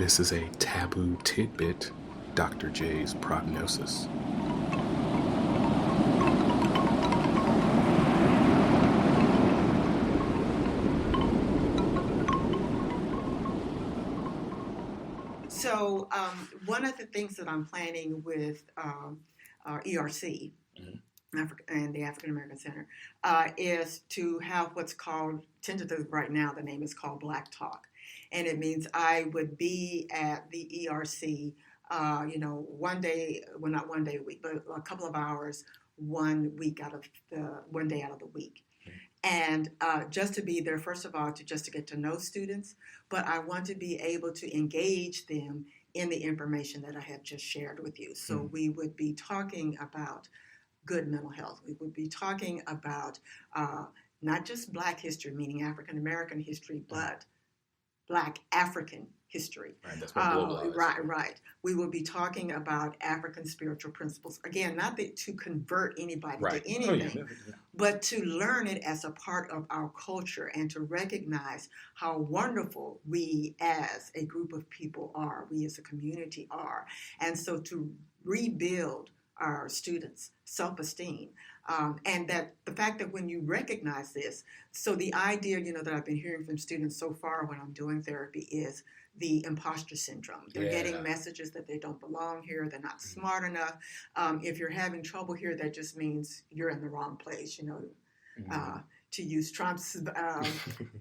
This is a Taboo Tidbit, Dr. J's Prognosis. So one of the things that I'm planning with our ERC, and the African American Center, is to have what's called, tentatively right now, the name is called Black Talk. And it means I would be at the ERC, one day, well, not one day a week, but a couple of hours, one day out of the week. And just to be there, first of all, just to get to know students, but I want to be able to engage them in the information that I have just shared with you. So we would be talking about good mental health. We would be talking about not just Black history, meaning African American history, but Black African history. Right, that's more globalized. Right. We will be talking about African spiritual principles. Again, not to convert anybody to anything, but to learn it as a part of our culture and to recognize how wonderful we as a group of people are, we as a community are. And so to rebuild our students' self-esteem. And that the fact that when you recognize this, so the idea, that I've been hearing from students so far when I'm doing therapy is the imposter syndrome. They're getting messages that they don't belong here, they're not smart enough. If you're having trouble here, that just means you're in the wrong place, to use Trump's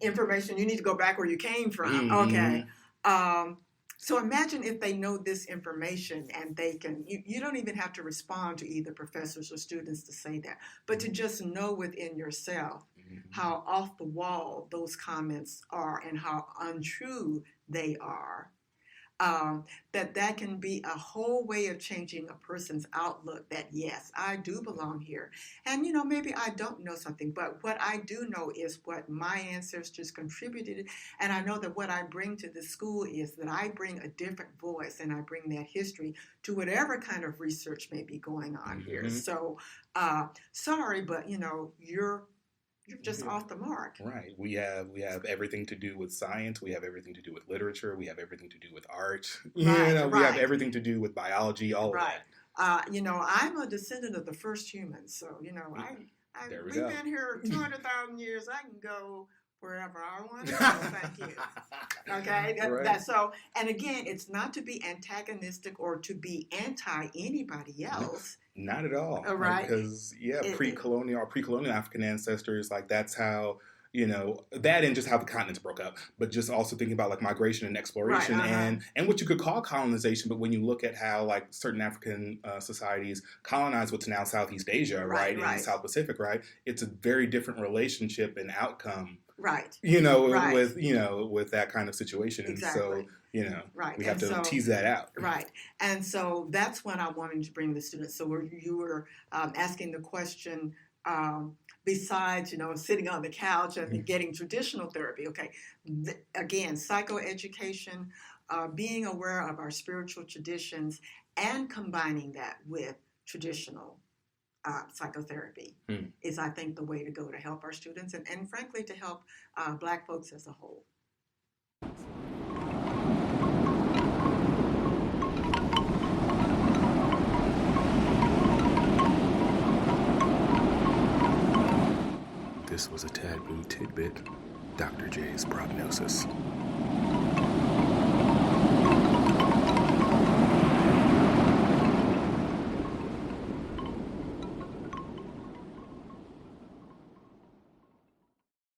information, you need to go back where you came from. Okay. So imagine if they know this information and they can, you don't even have to respond to either professors or students to say that, but to just know within yourself how off the wall those comments are and how untrue they are, that can be a whole way of changing a person's outlook that, yes, I do belong here. And, maybe I don't know something, but what I do know is what my ancestors contributed. And I know that what I bring to the school is that I bring a different voice and I bring that history to whatever kind of research may be going on here. So, sorry, but, you're just off the mark. Right. We have everything to do with science. We have everything to do with literature. We have everything to do with art. We have everything to do with biology. All of that. I'm a descendant of the first humans, so we've been here 200,000 years. I can go wherever I want to go. Thank you. Okay. That's so. And again, it's not to be antagonistic or to be anti anybody else. Not at all. Right. Because pre-colonial African ancestors, that's how, that and just how the continents broke up, but just also thinking about migration and exploration and what you could call colonization. But when you look at how certain African societies colonized what's now Southeast Asia, and the South Pacific, it's a very different relationship and outcome. Right. With that kind of situation. Exactly. And so, we have to tease that out. Right. And so that's when I wanted to bring the students. So you were asking the question, besides, sitting on the couch and getting traditional therapy. Okay. Again, psychoeducation, being aware of our spiritual traditions and combining that with traditional psychotherapy is, I think, the way to go to help our students and frankly, to help Black folks as a whole. This was a Taboo Tidbit, Dr. J's Prognosis.